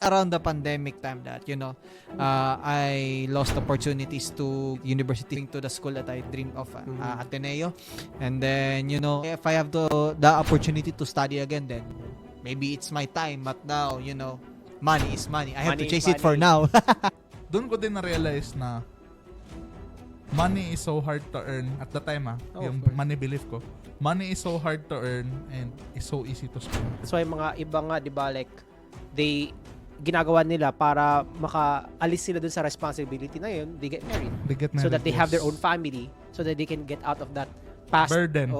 around the pandemic time that, I lost opportunities to university, to the school that I dreamed of, Ateneo. And then, if I have the opportunity to study again, then maybe it's my time. But now, money is money. I have to chase it for now. Doon ko din na-realize na money is so hard to earn at the time, yung money belief ko. Money is so hard to earn and is so easy to spend. That's why mga iba nga, di ba, like, ginagawa nila para makaalis sila dun sa responsibility na yun, they get married. So that they have their own family, so that they can get out of that past burden.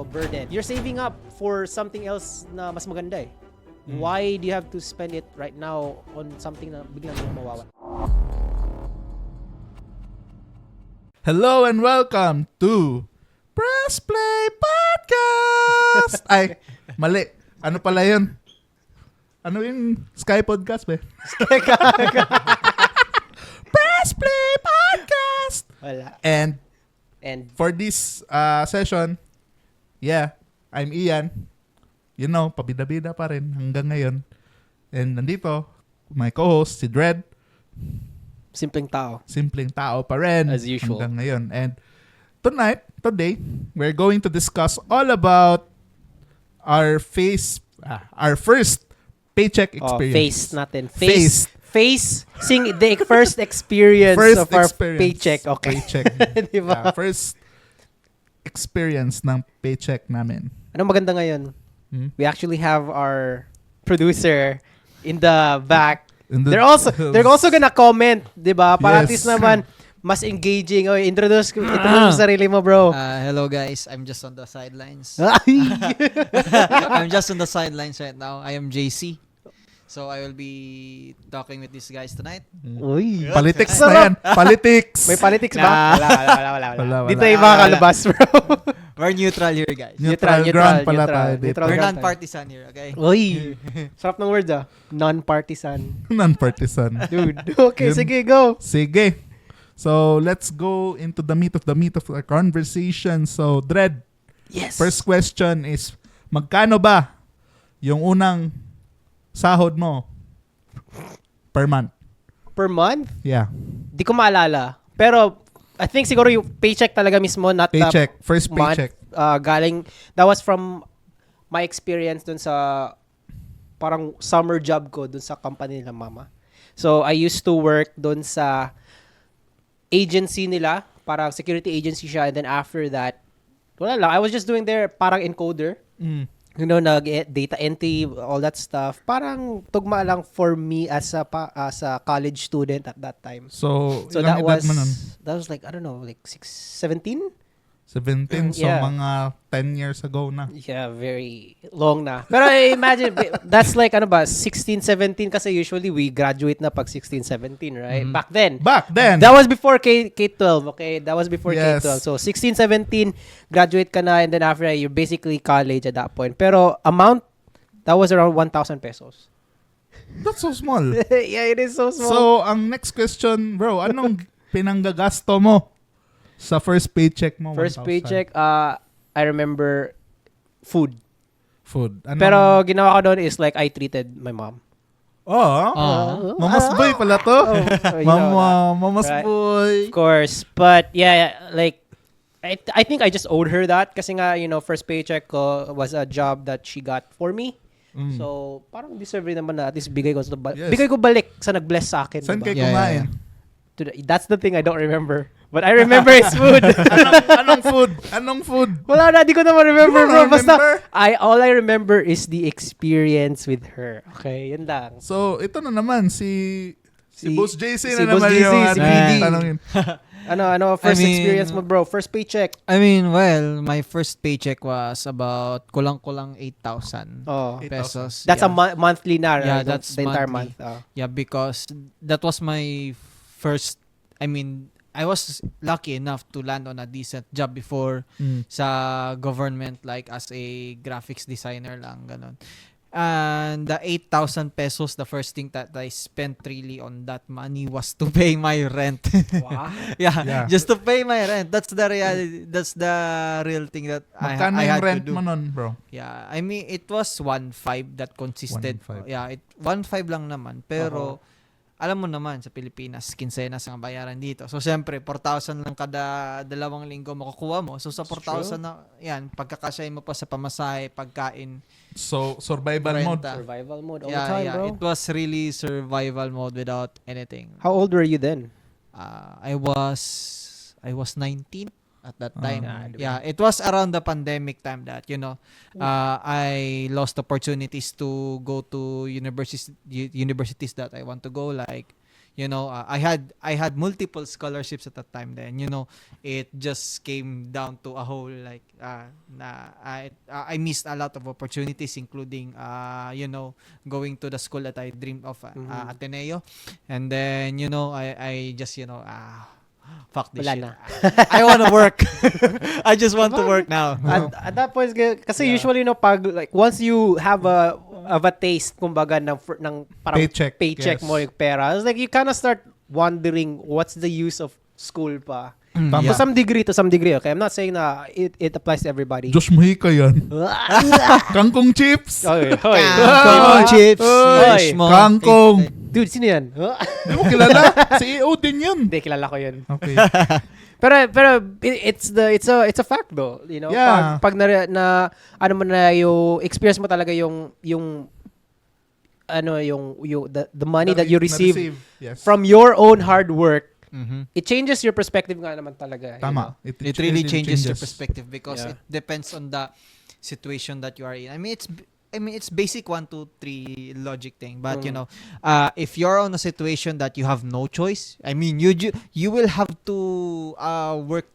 You're saving up for something else na mas maganda eh. Why do you have to spend it right now on something na biglang mawawa? Hello and welcome to Press Play Podcast! Ay, mali. Ano pala yun? Ano yung Sky Podcast, be? Press Play Podcast! Wala. And For this session, I'm Ian. Pabida-bida pa rin hanggang ngayon. And nandito, my co-host, si Dred. simpleng tao pa rin. As usual. Hanggang ngayon. And today, we're going to discuss all about our first paycheck experience. Facing the first experience of our paycheck. Okay. Paycheck. Diba? First experience ng paycheck namin. Anong maganda ngayon? We actually have our producer in the back. They're also gonna comment, 'di ba? Para at least naman mas engaging. Introduce mo sarili mo, bro. Hello guys, I'm just on the sidelines. I'm just on the sidelines right now. I am JC. So I will be talking with these guys tonight. Uy. Politics na yan. Politics. May politics ba? Wala. Dito yung mga kalabas, bro. We're neutral here, guys. Neutral ground pala tayo dito. We're non-partisan here, okay? Uy. Sarap ng words, non-partisan. Non-partisan. Dude. Okay, sige, go. Sige. So, let's go into the meat of our conversation. So, Dred. Yes. First question is, magkano ba yung unang sahod mo per month? Per month? Yeah. Di ko maalala. Pero, I think siguro yung paycheck talaga mismo, not paycheck. the First paycheck. Galing, that was from my experience dun sa parang summer job ko dun sa company nila mama. So, I used to work dun sa agency nila, parang security agency siya, and then after that, wala lang, I was just doing there parang encoder. Data entry, all that stuff. Parang tugma lang for me as a college student at that time. So that was like, I don't know, like 17? 17, so Yeah. mga 10 years ago na. Yeah, very long na. Pero I imagine, that's like, 16, 17 kasi usually we graduate na pag 16, 17, right? Back then. That was before K-12, okay? That was before Yes. K-12. So 16, 17, graduate ka na, and then after that, you're basically college at that point. Pero amount, that was around 1,000 pesos. That's so small. Yeah, it is so small. So, ang next question, bro, anong pinanggagasto mo sa first paycheck mo? First 1,000? paycheck, I remember food. Anong... Pero ginawa ko doon is like I treated my mom. Mamas boy pala to. Mamas Right. boy. Of course. But yeah, like I think I just owed her that kasi nga, first paycheck ko was a job that she got for me. So, parang deserve rin naman na at least bigay ko Yes. bigay ko balik sa nag-bless sa akin. Saan diba? kayo kumain? That's the thing I don't remember. But I remember his food. Anong food? Wala na, di ko na ma-remember, Di mo bro. ma-remember? Basta, all I remember is the experience with her. Okay, yun lang. So, ito na naman, si Boss JC si na Boss naman JC, yung si BD. tanongin. First I mean, experience mo, bro? First paycheck. I mean, well, my first paycheck was about kulang-kulang 8,000 Oh. pesos. That's yeah. a monthly na, right? Yeah, that's the entire monthly. month. Oh. Yeah, because that was my first, I was lucky enough to land on a decent job before sa government, like as a graphics designer lang, ganon. And the 8,000 pesos, the first thing that I spent really on that money was to pay my rent. Wow. yeah, just to pay my rent. That's the reality. That's the real thing that Magkano I yung had rent to do. mo nun, bro? Yeah, it was 1.5 that consisted. 1.5. Yeah, 1.5 lang naman. Pero alam mo naman sa Pilipinas, kinsenas ang bayaran dito. So, siyempre, 4,000 lang kada 2 linggo makukuha mo. So, sa 4,000 na, yan, pagkakasyahin mo pa sa pamasahe, pagkain, So, survival mode. renta. Survival mode all the time, bro. It was really survival mode without anything. How old were you then? I was 19 at that time. diba? Yeah, it was around the pandemic time that, I lost opportunities to go to universities that I want to go, like, I had multiple scholarships at that time. Then, it just came down to a whole, like, I missed a lot of opportunities, including, going to the school that I dreamed of, Ateneo. And then, I just, fuck this Wala shit. na. I want to work. I just want to work now. At that point, kasi usually, pag, like, once you have a taste, kumbaga, ng parang Paycheck, yes. mo yung pera, it's like, you kind of start wondering what's the use of school pa. Tama. To some degree, okay? I'm not saying na it applies to everybody. Josh Mujica yan. Kangkong chips. Hoy. Kangkong chips. Oy. fish mo. Kangkong. Dude, sino yan? Di mo kilala? CEO din yun. Hindi, kilala ko yun. Okay. Pero it's a fact though, Yeah. Pag na ano mo na yung experience mo talaga yung the money that you receive Yes. from your own hard work, Mhm. it changes your perspective nga naman talaga. Tama. It really changes your perspective because Yeah. it depends on the situation that you are in. I mean, it's basic 1, 2, 3 logic thing. But if you're on a situation that you have no choice, I mean, you will have to work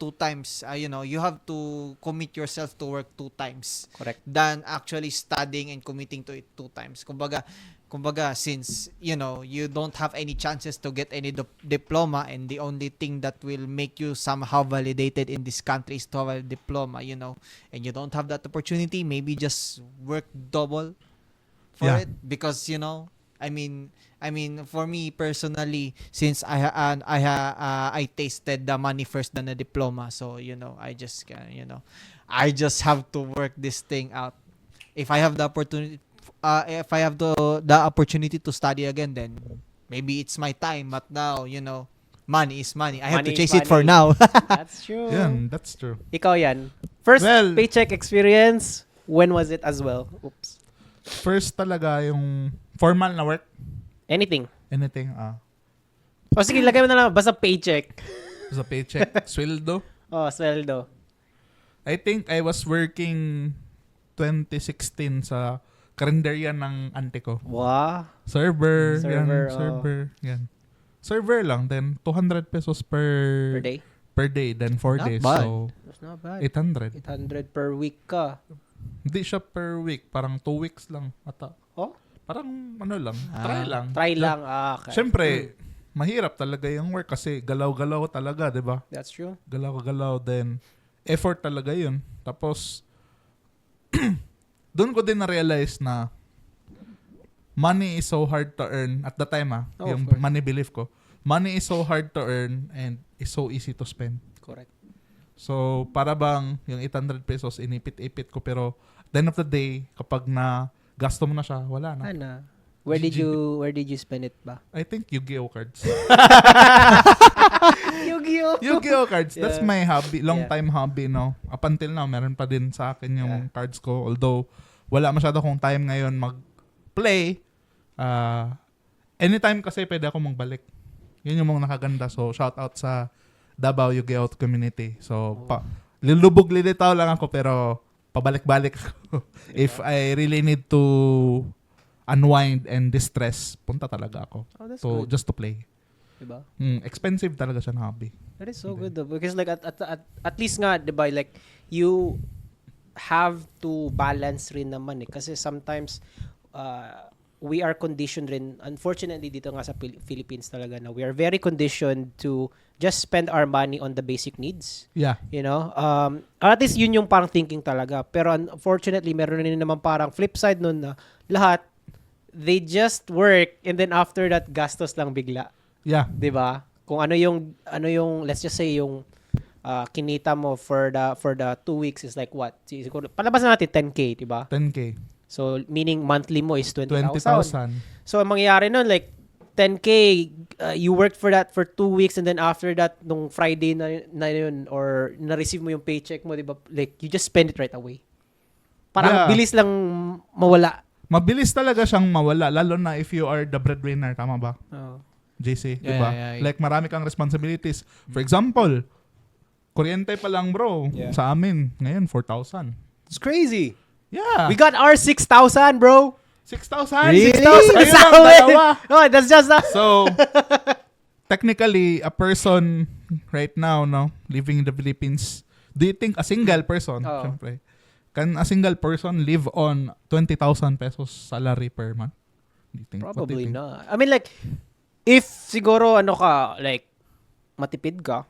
2 times. You have to commit yourself to work 2 times Correct. than actually studying and committing to it 2 times. Kumbaga, since you don't have any chances to get any diploma, and the only thing that will make you somehow validated in this country is to have a diploma, and you don't have that opportunity, maybe just work double for Yeah. it, because I mean for me personally, since I tasted the money first than the diploma, so I just I just have to work this thing out. If I have the opportunity, if I have the opportunity to study again, then maybe it's my time. But now, money is money. I have to Money is chase it for money. now. That's true. Yan, that's true. Ikaw yan. First Well- paycheck experience, when was it as well? Oops. First talaga yung formal na work. Anything. Anything. O sige, lagay mo na lang, basta paycheck. Sa paycheck. Sweldo. Sweldo. I think I was working 2016 sa karinderya ng auntie ko. Wow. Server. Server, Yan. Server lang. Then, 200 pesos Per day? per day. Then, 4 Not days. bad. So, That's not bad. 800. 800 per week ka. Hindi siya per week. Parang 2 weeks lang. Ata. Oh? Parang ano lang. Try lang. Try lang. Okay. Siyempre, mahirap talaga yung work kasi galaw-galaw talaga, di ba? That's true. Galaw-galaw. Then, effort talaga yun. Tapos, doon ko din na-realize na money is so hard to earn at the time Oh, yung of course. money belief ko. Money is so hard to earn and is so easy to spend. Correct. So, para bang yung 800 pesos inipit-ipit ko pero at the end of the day, kapag na gasto mo na siya, wala na. Ana. Where did you spend it ba? I think Yu-Gi-Oh cards. Yu-Gi-Oh! Yu-Gi-Oh cards. That's Yeah. my hobby. Long time hobby, no? Up until now, meron pa din sa akin yung cards ko. Although, wala masyado akong time ngayon mag-play. Anytime kasi pwede ako magbalik. Yun yung mga nakaganda. So, shout out sa Davao Yu-Gi-Oh community. So, lilubog-lilitaw lang ako pero pabalik-balik ako. If I really need to unwind and distress, punta talaga ako. Oh, that's So, good. just to play. Diba? Expensive talaga siya na hobby. That is so good though. Because like at least nga, diba, like you have to balance rin naman eh. Kasi sometimes we are conditioned rin, unfortunately dito nga sa Philippines talaga na we are very conditioned to just spend our money on the basic needs. Yeah. You know? At least yun yung parang thinking talaga. Pero unfortunately, meron rin naman parang flip side nun na lahat, they just work and then after that, gastos lang bigla. Yeah. 'Di ba? Kung ano yung let's just say yung kinita mo for the 2 weeks is like what? Siguro palabas na natin 10k, 'di ba? 10K. So meaning monthly mo is 20,000. 20,000. So ang mangyayari nun like 10K, you worked for that for 2 weeks and then after that, nung Friday na yun, or na-receive mo yung paycheck mo, di ba? Like, you just spend it right away. Parang Yeah. bilis lang mawala. Mabilis talaga siyang mawala, lalo na if you are the breadwinner, tama ba? JC, di ba? Yeah. Like, marami kang responsibilities. For example, kuryente pa lang, bro. Yeah. Sa amin, ngayon, 4,000. It's crazy. Yeah. We got our 6,000, bro. 6,000? Really? 6,000 Sa lang, amin. dalawa. Oh, that's just that. So, technically, a person right now, no, living in the Philippines, do you think a single person, Oo. syempre, can a single person live on 20,000 pesos salary per month? Do you think? What do Probably you think? not. I mean, like, if siguro, like, matipid ka,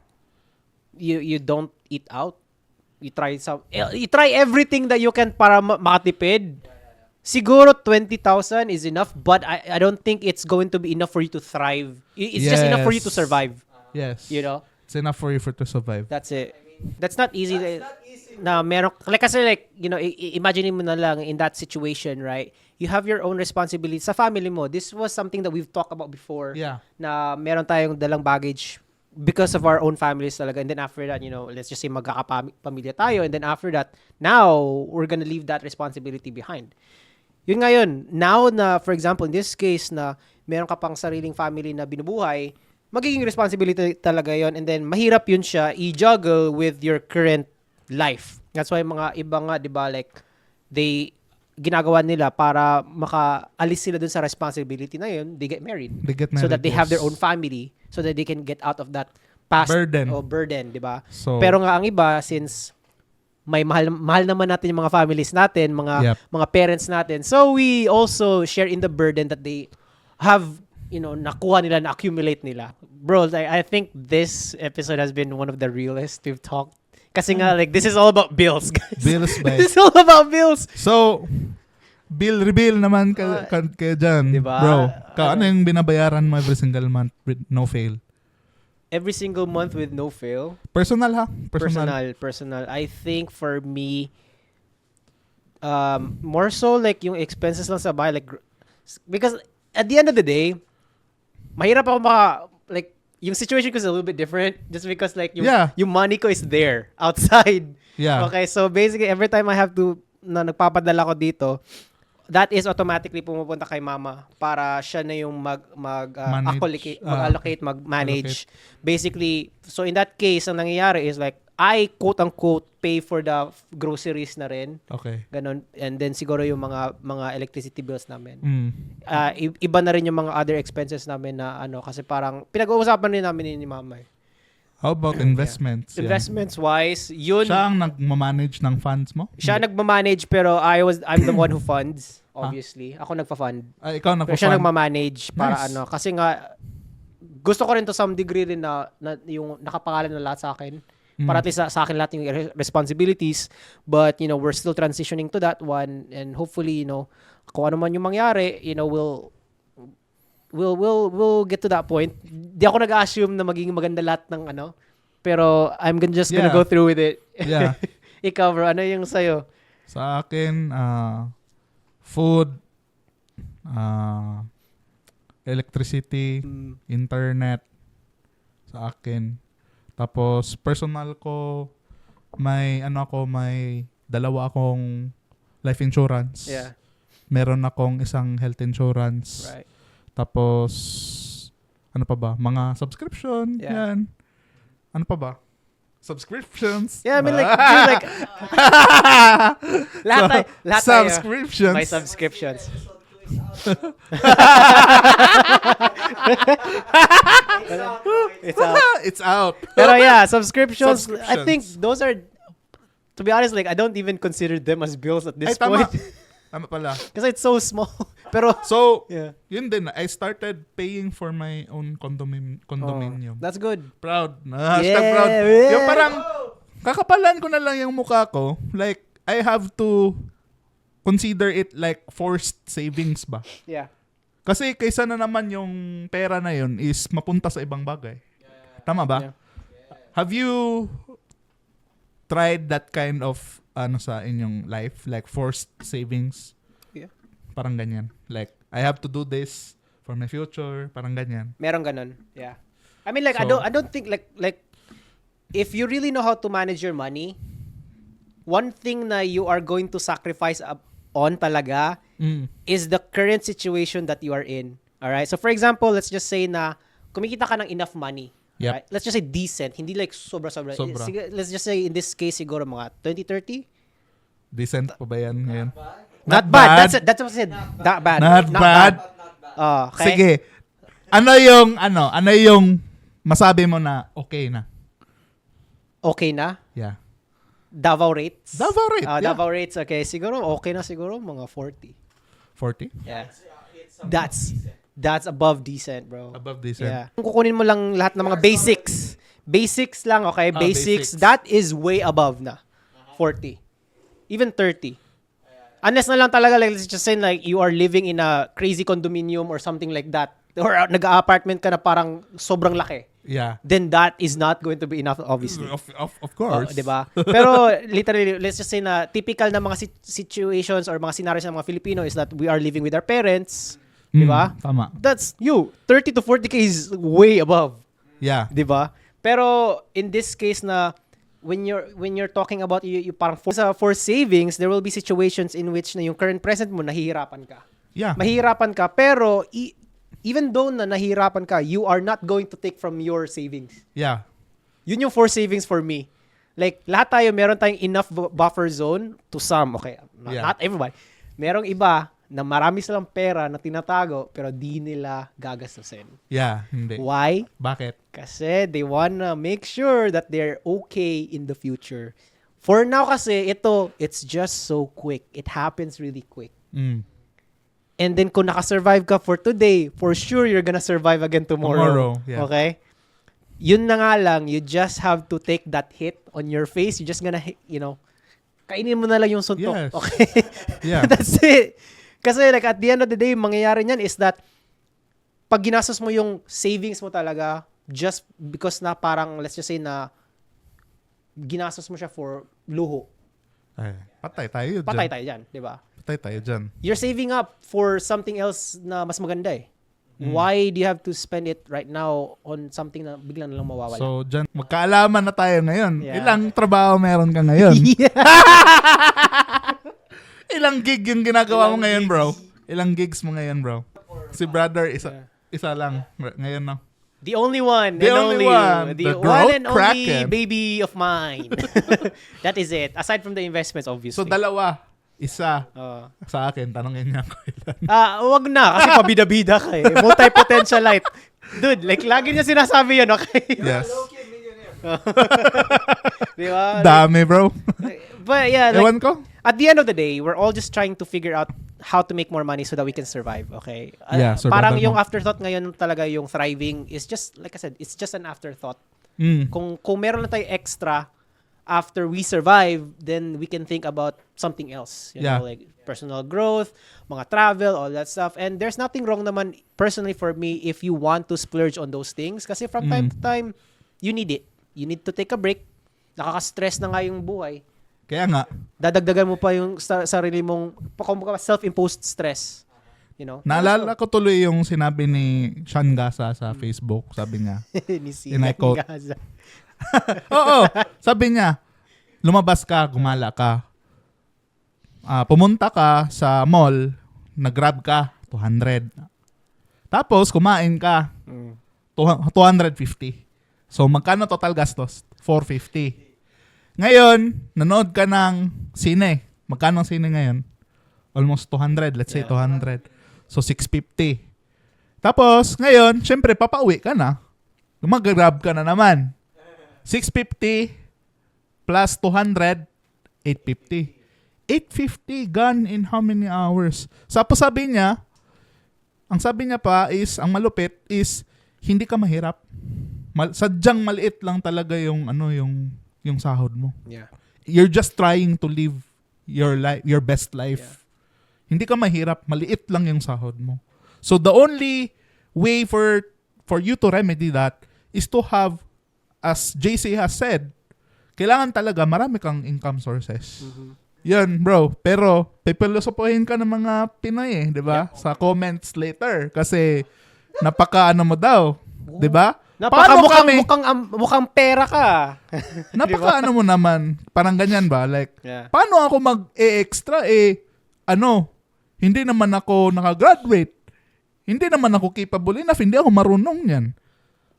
you don't eat out, you try everything that you can para makatipid. Siguro 20,000 is enough, but I don't think it's going to be enough for you to thrive. It's just enough for you to Yes. survive. Yes. You know? It's enough for you to survive. That's it. That's not easy. Na meron, like, kasi like, you know, imagine mo na lang in that situation, right? You have your own responsibility sa family mo. This was something that we've talked about before. Yeah. Na meron tayong dalang baggage because of our own families talaga. And then after that, you know, let's just say magkakapamilya tayo. And then after that, now, we're gonna leave that responsibility behind. Yun ngayon, now na, for example, in this case na meron ka pang sariling family na binubuhay, magiging responsibility talaga yon, and then mahirap yun siya i-juggle with your current life. That's why mga iba nga, di ba, like, ginagawa nila para makaalis sila dun sa responsibility na yun, they get married. They get So married, that they have their yes. own family, so that they can get out of that past burden, di ba? So, Pero nga ang iba, since may mahal naman natin yung mga families natin, Yep. mga parents natin. So we also share in the burden that they have, you know, nakuha nila, na-accumulate nila. Bro, I think this episode has been one of the realest we've talked. Kasi nga, like, this is all about bills, guys. bills ba? This is all about bills. So, reveal naman ka dyan, Diba? bro. Ano yung binabayaran mo every single month with no fail? Every single month with no fail. Personal ha? Personal. I think for me, more so like yung expenses lang sa bahay, like, because at the end of the day, mahirap ako like, yung situation ko is a little bit different just because like yung money ko is there outside. Yeah. Okay, so basically every time I have to na nagpapadala ko dito, that is automatically pumupunta kay mama para siya na yung mag-allocate, mag-manage. Basically, so in that case, ang nangyayari is like, I quote-unquote pay for the groceries na rin. Okay. Ganon. And then siguro yung mga electricity bills namin. Mm. Iba na rin yung mga other expenses namin na kasi parang pinag-uusapan rin namin ni mama. How about investments? Yeah. Investments-wise, yun. Siya ang nagmamanage ng funds mo? Siya nagmamanage pero I'm the one who funds, obviously. Ako nagpa-fund. Ikaw Pero nagpa-fund? siya nagmamanage para Nice. kasi nga gusto ko rin to some degree rin na yung nakapangalan na lahat sa akin. Para at least sa akin lahat yung responsibilities, but you know, we're still transitioning to that one, and hopefully, you know, kung ano man yung mangyari, you know, we'll get to that point. Di ako nag-assume na magiging maganda lahat ng pero I'm just gonna go through with it. Yeah. Ikaw, bro, ano yung sa'yo? Sa akin, food, electricity, internet, sa akin. Tapos, personal ko, may dalawa akong life insurance. Yeah. Meron akong isang health insurance. Right. Tapos, ano pa ba? Mga subscription. Yeah. Yan. Ano pa ba? Subscriptions. Yeah, I mean, like, dude, like, lahat tayo. Subscriptions. May subscriptions. It's out. It's out. Pero yeah, subscriptions. I Subscriptions. think those are, to be honest, like, I don't even consider them as bills at this Ay, tama. point. Tama pala. Kasi it's so small. Pero, So, yeah. yun din. I started paying for my own condominium. That's good. Proud. Hashtag Yeah, proud. yeah. Yung parang, kakapalan ko na lang yung mukha ko. Like, I have to consider it like forced savings ba? Yeah. Kasi kaysa na naman yung pera na yun is mapunta sa ibang bagay. Tama ba? Yeah. Have you tried that kind of sa inyong life? Like forced savings? Yeah. Parang ganyan. Like, I have to do this for my future, parang ganyan. Meron ganun. Yeah. I mean, like, So- I don't think, like, if you really know how to manage your money, one thing na you are going to sacrifice on talaga is the current situation that you are in. Alright? So, for example, let's just say na kumikita ka ng enough money. Yep. Right? Let's just say decent. Hindi like sobra-sobra. Sobra. Sige, let's just say in this case, siguro mga 20-30? Decent pa ba yan ngayon? Not bad. That's what I said. Not bad. Not bad. Okay. Sige. Ano yung masabi mo na okay na? Okay na? Yeah. Davao rates? Davao rate, yeah. Davao rates, okay. Siguro, okay na siguro, mga 40. 40? Yeah. That's above decent, bro. Above decent. Yeah. Kung kukunin mo lang lahat ng mga basics. Basics lang, okay? Basics. That is way above na. 40. Even 30. Unless na lang talaga, like, let's just say, like, you are living in a crazy condominium or something like that. Or nag-apartment ka na parang sobrang laki. Yeah. Then that is not going to be enough, obviously. Of course. Diba? Pero literally, let's just say na typical na mga situations or mga scenarios ng mga Filipino is that we are living with our parents. Diba? Tama. That's 30 to 40K is way above. Yeah. Diba? Pero in this case na when you're talking about you parang for savings, there will be situations in which na yung current present mo nahihirapan ka. Yeah. Mahihirapan ka pero even though na nahihirapan ka, you are not going to take from your savings. Yeah. Yun yung for savings for me. Like, lahat tayo, meron tayong enough buffer zone to some. Okay, not everybody. Merong iba na marami silang pera na tinatago pero di nila gagastusin. Yeah. Hindi. Why? Bakit? Kasi they wanna make sure that they're okay in the future. For now kasi, it's just so quick. It happens really quick. And then kung nakasurvive ka for today, for sure you're gonna survive again tomorrow. Yeah. Okay? Yun na nga lang, you just have to take that hit on your face. You're just gonna, kainin mo na lang yung suntok. Yes. Okay? Yeah. That's it. Kasi like at the end of the day, mangyayari niyan is that pag ginastos mo yung savings mo talaga just because na parang, let's just say na ginastos mo siya for luho. Ay, patay tayo dyan. Patay tayo dyan, di ba? Patay tayo dyan. You're saving up for something else na mas maganda eh. Why do you have to spend it right now on something na biglang na lang mawawala? So, dyan, magkaalaman na tayo ngayon. Yeah. Ilang trabaho meron ka ngayon? Yeah. Ilang gig yung ginagawa mo ngayon, bro? Ilang gigs mo ngayon, bro? Si brother, isa lang. Ngayon, no? The only one. The and only only one. The The one growth and only kraken. baby of mine. That is it. Aside from the investments, obviously. So, dalawa. Isa. Uh, Sa akin, tanongin niya ako ilan. wag na. Kasi pabida-bida ka eh. Multi-potentialite. Dude, like, lagi niya sinasabi yun, okay? Yes. Di ba? Dami, bro. But yeah, like, Ewan ko. at the end of the day, we're all just trying to figure out how to make more money so that we can survive, okay? Yeah, survival parang yung mo. afterthought ngayon talaga yung thriving is just, like I said, it's just an afterthought. Mm. Kung meron lang tayo extra after we survive, then we can think about something else. You Yeah. know, like personal growth, mga travel, all that stuff. And there's nothing wrong naman, personally for me, if you want to splurge on those things. Kasi from time to time, you need it. You need to take a break. Nakaka-stress na nga yung buhay. Kaya nga. Dadagdagan mo pa yung sarili mong self-imposed stress. You know? Naalala ko tuloy yung sinabi ni Sean Gasa sa Facebook. Sabi niya. Ni And I quote. Gaza. Oo. Sabi niya, lumabas ka, gumala ka. Pumunta ka sa mall, nag-grab ka, 200. Tapos, kumain ka, 250. So, magkano total gastos? 450. Ngayon, nanood ka ng sine. Magkano ang sine ngayon? Almost 200. Let's say 200. So, 650. Tapos, ngayon, syempre, papauwi ka na. Mag-grab ka na naman. 650 plus 200, 850. 850 gone in how many hours? Tapos sabi niya, ang sabi niya pa is, ang malupit is, hindi ka mahirap. Sadyang maliit lang talaga yung yung sahod mo. Yeah. You're just trying to live your life, your best life. Yeah. Hindi ka mahirap, maliit lang yung sahod mo. So the only way for you to remedy that is to have, as JC has said, kailangan talaga marami kang income sources. Mm-hmm. Yan, bro. Pero pipilosopohin ka ng mga Pinoy eh, 'di ba? Yeah. Sa comments later kasi Napaka ano mo daw. 'Di ba? Paano kami? Mukhang pera ka. Napaka ano mo naman. Parang ganyan ba? Like, Yeah. paano ako mag-extra hindi naman ako nakagraduate. Hindi naman ako capable enough. Hindi ako marunong yan.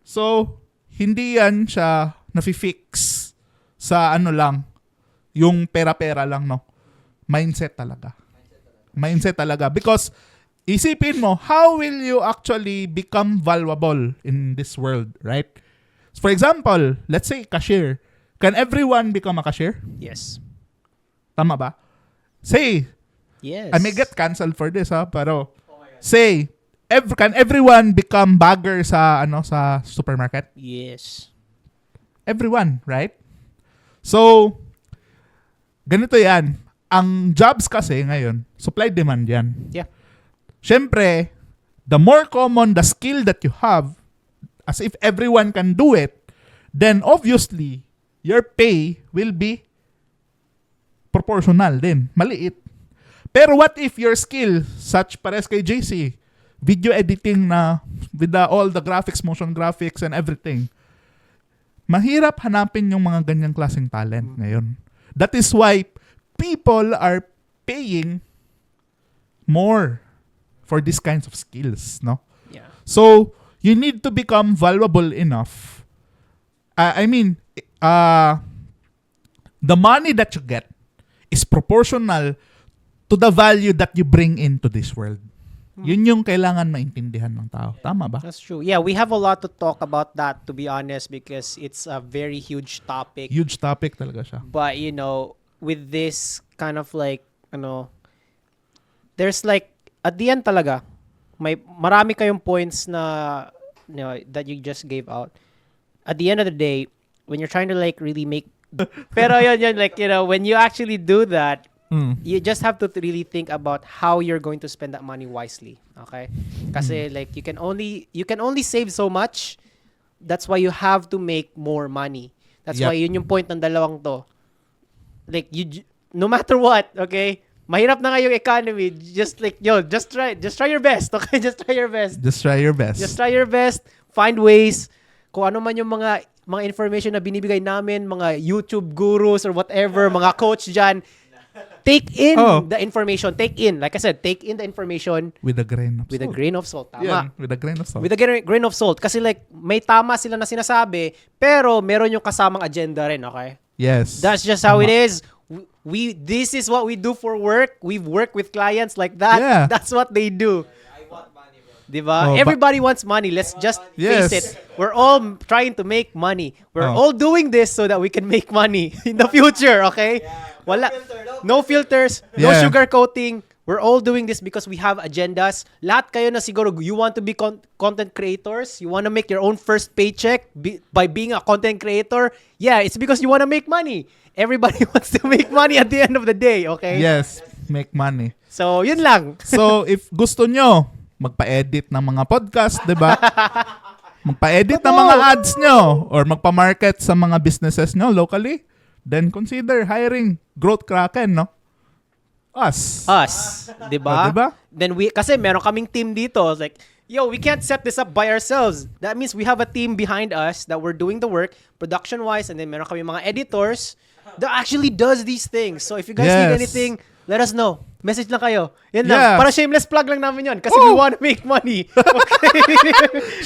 So, hindi yan siya nafi-fix sa ano lang. Yung pera-pera lang, no? Mindset talaga. Mindset talaga. Because, isipin mo, how will you actually become valuable in this world, right? For example, let's say cashier. Can everyone become a cashier? Yes. Tama ba? Say, Yes. I may get canceled for this, ha? Pero, say, can everyone become bagger sa supermarket? Yes. Everyone, right? So, ganito yan. Ang jobs kasi ngayon, supply-demand yan. Yeah. Siyempre, the more common the skill that you have, as if everyone can do it, then obviously, your pay will be proportional din. Maliit. Pero what if your skill, such pares kay JC, video editing na with all the graphics, motion graphics and everything, mahirap hanapin yung mga ganyang klaseng talent ngayon. That is why people are paying more for these kinds of skills, no? Yeah. So, you need to become valuable enough. The money that you get is proportional to the value that you bring into this world. Yun yung kailangan maintindihan ng tao. Tama ba? That's true. Yeah, we have a lot to talk about that, to be honest, because it's a very huge topic. Huge topic talaga siya. But, with this kind of like, there's like, at the end talaga, marami kayong points na, that you just gave out. At the end of the day, when you're trying to like really make, pero yun, like, when you actually do that, you just have to really think about how you're going to spend that money wisely. Okay? Kasi like you can only save so much. That's why you have to make more money. That's why yun yung point ng dalawang to. Like no matter what, okay? Mahirap na nga yung economy. Just like just try your best. Okay? Just try your best. Just try your best. Just try your best. Find ways. Kung ano man yung mga information na binibigay namin, mga YouTube gurus or whatever, mga coach dyan, take in the information. Like I said, take in the information with a grain of with salt. a grain of salt. Tama. Yeah, with a grain of salt. With a grain of salt. Kasi like, may tama sila na sinasabi, pero meron yung kasamang agenda rin, okay? Yes. That's just how it is. This is what we do for work. We've worked with clients like that. Yeah. That's what they do. I want money, bro. Diba? Oh, Everybody wants money. Let's just Yes. face it. We're all trying to make money. We're all doing this so that we can make money in the future, okay? Wala. No filters, no Yeah. sugar coating. We're all doing this because we have agendas. Lahat kayo na siguro you want to be content creators. You want to make your own first paycheck by being a content creator. Yeah, it's because you want to make money. Everybody wants to make money at the end of the day, okay? Yes, make money. So, yun lang. So, if gusto nyo magpa-edit ng mga podcast, 'di ba? Magpa-edit ng mga ads nyo or magpa-market sa mga businesses nyo locally, then consider hiring Growth Kraken, no? Us. Diba? Diba? Then kasi meron kaming team dito. Like, we can't set this up by ourselves. That means we have a team behind us that we're doing the work, production-wise, and then meron kami mga editors that actually does these things. So if you guys need anything, let us know. Message lang kayo. Yan lang. Para shameless plug lang namin yun. Kasi we want to make money. Okay?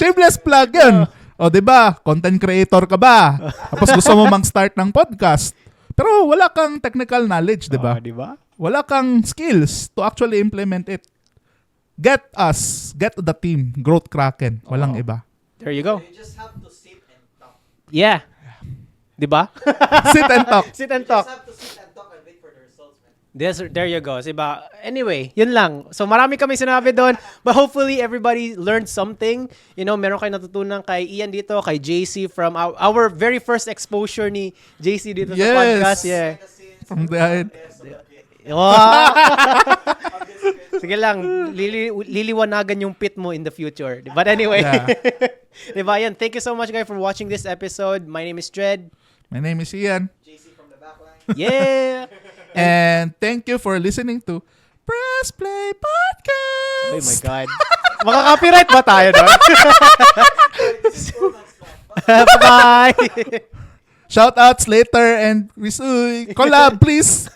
Shameless plug yun. O, diba? Content creator ka ba? Tapos gusto mo mag-start ng podcast. Pero wala kang technical knowledge, diba? Diba? Wala kang skills to actually implement it. Get the team, Growth Kraken. Walang iba. There you go. You just have to sit and talk. Yeah. Diba? Sit and talk. Sit and You talk. just have to sit and talk and wait for the results, man. There you go. Diba? Anyway, yun lang. So marami kami sinabi doon. But hopefully everybody learned something. Meron kayo natutunan kay Ian dito, kay JC from our very first exposure ni JC dito sa podcast. Yeah. From behind. Wow. Sige lang, liliwanagan yung pit mo in the future. But anyway, diba yan? Thank you so much guys for watching this episode. My name is Dred. My name is Ian. JC from the backline. Yeah. And thank you for listening to Press Play Podcast. Oh my God. Makaka-copyright ba tayo doon? Bye! Shoutouts later and collab please.